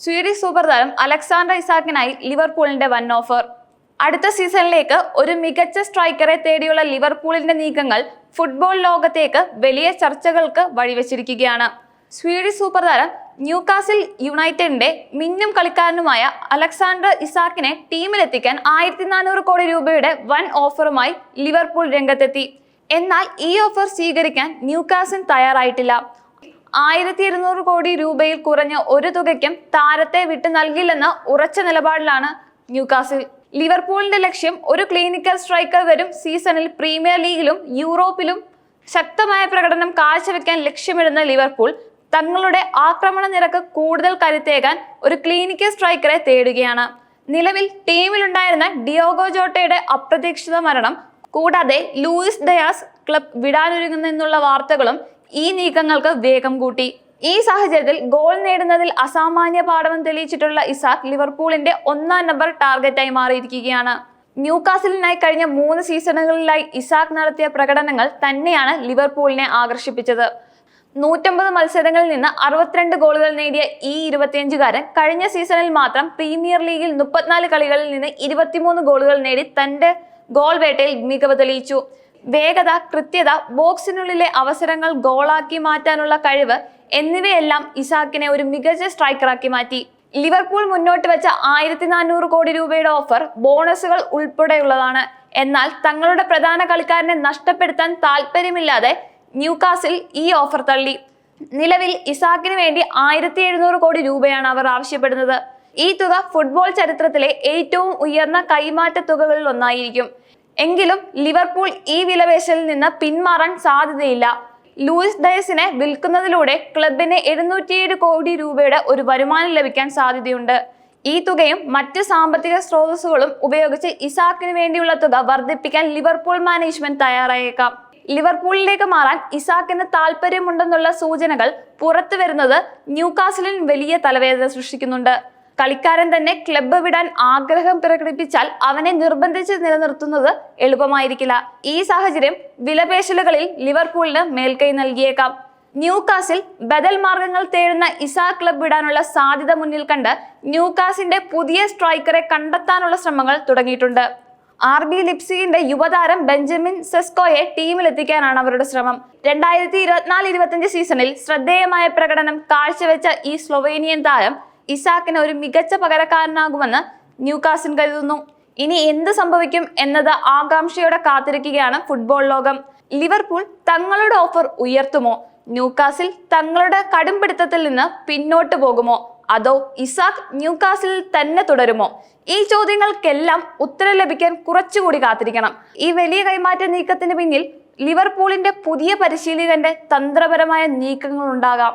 Swedish super താരം Alexander ഇസാക്കിനായി ലിവർപൂളിന്റെ വൻ offer. അടുത്ത സീസണിലേക്ക് ഒരു മികച്ച സ്ട്രൈക്കറെ തേടിയുള്ള ലിവർപൂളിന്റെ നീക്കങ്ങൾ ഫുട്ബോൾ ലോകത്തേക്ക് വലിയ ചർച്ചകൾക്ക് വഴിവെച്ചിരിക്കുകയാണ്. സ്വീഡിഷ് സൂപ്പർ താരം ന്യൂകാസിൽ യുണൈറ്റഡിന്റെ മിന്നും കളിക്കാരനുമായ അലക്സാണ്ടർ ഇസാക്കിനെ ടീമിലെത്തിക്കാൻ 1400 കോടി രൂപയുടെ വൻ ഓഫറുമായി ലിവർപൂൾ രംഗത്തെത്തി. എന്നാൽ ഈ ഓഫർ സ്വീകരിക്കാൻ ന്യൂകാസിൽ തയ്യാറായിട്ടില്ല. 1200 കോടി രൂപയിൽ കുറഞ്ഞ ഒരു തുകയ്ക്കും താരത്തെ വിട്ടു നൽകില്ലെന്ന ഉറച്ച നിലപാടിലാണ് ന്യൂകാസിൽ. ലിവർപൂളിന്റെ ലക്ഷ്യം ഒരു ക്ലിനിക്കൽ സ്ട്രൈക്കർ വരും സീസണിൽ പ്രീമിയർ ലീഗിലും യൂറോപ്പിലും ശക്തമായ പ്രകടനം കാഴ്ചവെക്കാൻ ലക്ഷ്യമിടുന്ന ലിവർപൂൾ തങ്ങളുടെ ആക്രമണ നിരക്ക് കൂടുതൽ കരുത്തേകാൻ ഒരു ക്ലിനിക്കൽ സ്ട്രൈക്കറെ തേടുകയാണ്. നിലവിൽ ടീമിലുണ്ടായിരുന്ന ഡിയോഗോ ജോട്ടയുടെ അപ്രതീക്ഷിത മരണം കൂടാതെ ലൂയിസ് ഡയാസ് ക്ലബ് വിടാനൊരുങ്ങുന്നെന്നുള്ള വാർത്തകളും ഈ നീക്കങ്ങൾക്ക് വേഗം കൂട്ടി. ഈ സാഹചര്യത്തിൽ ഗോൾ നേടുന്നതിൽ അസാമാന്യ പാഠവും തെളിയിച്ചിട്ടുള്ള ഇസാക്ക് ലിവർപൂളിന്റെ 1-ാം നമ്പർ ടാർഗറ്റായി മാറിയിരിക്കുകയാണ്. ന്യൂകാസിലിനായി കഴിഞ്ഞ 3 സീസണുകളിലായി ഇസാക്ക് നടത്തിയ പ്രകടനങ്ങൾ തന്നെയാണ് ലിവർപൂളിനെ ആകർഷിപ്പിച്ചത്. 150 മത്സരങ്ങളിൽ നിന്ന് 62 ഗോളുകൾ നേടിയ ഈ 25-കാരൻ കഴിഞ്ഞ സീസണിൽ മാത്രം പ്രീമിയർ ലീഗിൽ 34 കളികളിൽ നിന്ന് 23 ഗോളുകൾ നേടി തന്റെ ഗോൾ വേട്ടയിൽ മികവ് തെളിയിച്ചു. വേഗത, കൃത്യത, ബോക്സിനുള്ളിലെ അവസരങ്ങൾ ഗോളാക്കി മാറ്റാനുള്ള കഴിവ് എന്നിവയെല്ലാം ഇസാക്കിനെ ഒരു മികച്ച സ്ട്രൈക്കറാക്കി മാറ്റി. ലിവർപൂൾ മുന്നോട്ട് വെച്ച 1400 കോടി രൂപയുടെ ഓഫർ ബോണസുകൾ ഉൾപ്പെടെയുള്ളതാണ്. എന്നാൽ തങ്ങളുടെ പ്രധാന കളിക്കാരനെ നഷ്ടപ്പെടുത്താൻ താല്പര്യമില്ലാതെ ന്യൂകാസിൽ ഈ ഓഫർ തള്ളി. നിലവിൽ ഇസാക്കിന് വേണ്ടി 1700 കോടി രൂപയാണ് അവർ ആവശ്യപ്പെടുന്നത്. ഈ തുക ഫുട്ബോൾ ചരിത്രത്തിലെ ഏറ്റവും ഉയർന്ന കൈമാറ്റ തുകകളിൽ ഒന്നായിരിക്കും. എങ്കിലും ലിവർപൂൾ ഈ വിലപേശലിൽ നിന്ന് പിന്മാറാൻ സാധ്യതയില്ല. ലൂയിസ് ഡയസിനെ വിൽക്കുന്നതിലൂടെ ക്ലബിന് 707 കോടി രൂപയുടെ ഒരു വരുമാനം ലഭിക്കാൻ സാധ്യതയുണ്ട്. ഈ തുകയും മറ്റ് സാമ്പത്തിക സ്രോതസ്സുകളും ഉപയോഗിച്ച് ഇസാക്കിന് വേണ്ടിയുള്ള തുക വർദ്ധിപ്പിക്കാൻ ലിവർപൂൾ മാനേജ്മെന്റ് തയ്യാറായേക്കാം. ലിവർപൂളിലേക്ക് മാറാൻ ഇസാക്കിന് താല്പര്യമുണ്ടെന്നുള്ള സൂചനകൾ പുറത്തു വരുന്നത് ന്യൂകാസിലിൽ വലിയ തലവേദന സൃഷ്ടിക്കുന്നുണ്ട്. കളിക്കാരൻ തന്നെ ക്ലബ്ബ് വിടാൻ ആഗ്രഹം പ്രകടിപ്പിച്ചാൽ അവനെ നിർബന്ധിച്ച് നിലനിർത്തുന്നത് എളുപ്പമായിരിക്കില്ല. ഈ സാഹചര്യം വിലപേശലുകളിൽ ലിവർപൂളിന് മേൽക്കൈ നൽകിയേക്കാം. ന്യൂകാസിൽ ബദൽ മാർഗങ്ങൾ തേടുന്ന ഇസാക്ക് ക്ലബ്ബ് വിടാനുള്ള സാധ്യത മുന്നിൽ കണ്ട് ന്യൂകാസിന്റെ പുതിയ സ്ട്രൈക്കറെ കണ്ടെത്താനുള്ള ശ്രമങ്ങൾ തുടങ്ങിയിട്ടുണ്ട്. RB ലിപ്സിഗിന്റെ യുവതാരം ബെഞ്ചമിൻ സെസ്കോയെ ടീമിലെത്തിക്കാനാണ് അവരുടെ ശ്രമം. 2024-25 സീസണിൽ ശ്രദ്ധേയമായ പ്രകടനം കാഴ്ചവെച്ച ഈ സ്ലൊവേനിയൻ താരം ഇസാക്കിന് ഒരു മികച്ച പകരക്കാരനാകുമെന്ന് ന്യൂകാസിൽ കരുതുന്നു. ഇനി എന്ത് സംഭവിക്കും എന്നത് ആകാംക്ഷയോടെ കാത്തിരിക്കുകയാണ് ഫുട്ബോൾ ലോകം. ലിവർപൂൾ തങ്ങളുടെ ഓഫർ ഉയർത്തുമോ? ന്യൂകാസിൽ തങ്ങളുടെ കടുംപിടുത്തത്തിൽ നിന്ന് പിന്നോട്ട് പോകുമോ? അതോ ഇസാക്ക് ന്യൂകാസിൽ തന്നെ തുടരുമോ? ഈ ചോദ്യങ്ങൾക്കെല്ലാം ഉത്തരം ലഭിക്കാൻ കുറച്ചുകൂടി കാത്തിരിക്കണം. ഈ വലിയ കൈമാറ്റ നീക്കത്തിന് പിന്നിൽ ലിവർപൂളിന്റെ പുതിയ പരിശീലകന്റെ തന്ത്രപരമായ നീക്കങ്ങൾ ഉണ്ടാകാം.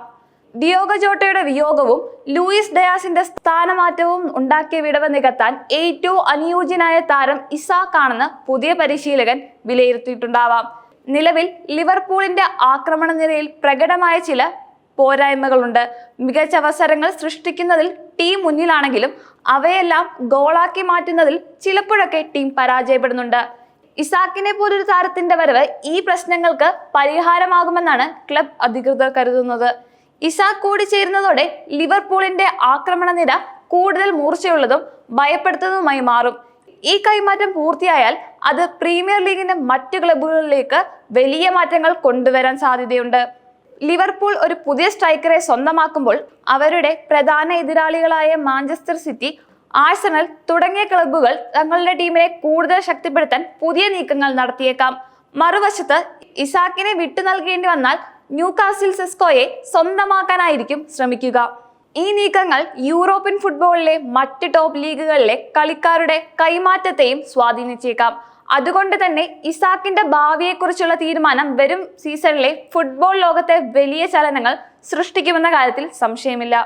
ഡിയോഗോ ജോട്ടയുടെ വിയോഗവും ലൂയിസ് ഡയാസിന്റെ സ്ഥാനമാറ്റവും ഉണ്ടാക്കിയ വിടവ് നികത്താൻ ഏറ്റവും അനുയോജ്യനായ താരം ഇസാക്ക് ആണെന്ന് പുതിയ പരിശീലകൻ വിലയിരുത്തിയിട്ടുണ്ടാവാം. നിലവിൽ ലിവർപൂളിന്റെ ആക്രമണ നിരയിൽ പ്രകടമായ ചില പോരായ്മകളുണ്ട്. മികച്ച അവസരങ്ങൾ സൃഷ്ടിക്കുന്നതിൽ ടീം മുന്നിലാണെങ്കിലും അവയെല്ലാം ഗോളാക്കി മാറ്റുന്നതിൽ ചിലപ്പോഴൊക്കെ ടീം പരാജയപ്പെടുന്നുണ്ട്. ഇസാക്കിനെ പോലൊരു താരത്തിന്റെ വരവ് ഈ പ്രശ്നങ്ങൾക്ക് പരിഹാരമാകുമെന്നാണ് ക്ലബ് അധികൃതർ കരുതുന്നത്. ഇസാക്ക് കൂടി ചേരുന്നതോടെ ലിവർപൂളിന്റെ ആക്രമണ നിര കൂടുതൽ മൂർച്ചയുള്ളതും ഭയപ്പെടുത്തുന്നതുമായി മാറും. ഈ കൈമാറ്റം പൂർത്തിയായാൽ അത് പ്രീമിയർ ലീഗിന്റെ മറ്റു ക്ലബ്ബുകളിലേക്ക് വലിയ മാറ്റങ്ങൾ കൊണ്ടുവരാൻ സാധ്യതയുണ്ട്. ലിവർപൂൾ ഒരു പുതിയ സ്ട്രൈക്കറെ സ്വന്തമാക്കുമ്പോൾ അവരുടെ പ്രധാന എതിരാളികളായ മാഞ്ചസ്റ്റർ സിറ്റി, ആഴ്സണൽ തുടങ്ങിയ ക്ലബ്ബുകൾ തങ്ങളുടെ ടീമിനെ കൂടുതൽ ശക്തിപ്പെടുത്താൻ പുതിയ നീക്കങ്ങൾ നടത്തിയേക്കാം. മറുവശത്ത് ഇസാക്കിനെ വിട്ടു നൽകേണ്ടി വന്നാൽ ന്യൂകാസിൽ സെസ്കോയെ സ്വന്തമാക്കാനായിരിക്കും ശ്രമിക്കുക. ഈ നീക്കങ്ങൾ യൂറോപ്യൻ ഫുട്ബോളിലെ മറ്റ് ടോപ്പ് ലീഗുകളിലെ കളിക്കാരുടെ കൈമാറ്റത്തെയും സ്വാധീനിച്ചേക്കാം. അതുകൊണ്ട് തന്നെ ഇസാക്കിന്റെ ഭാവിയെക്കുറിച്ചുള്ള തീരുമാനം വരും സീസണിലെ ഫുട്ബോൾ ലോകത്തെ വലിയ ചലനങ്ങൾ സൃഷ്ടിക്കുമെന്ന കാര്യത്തിൽ സംശയമില്ല.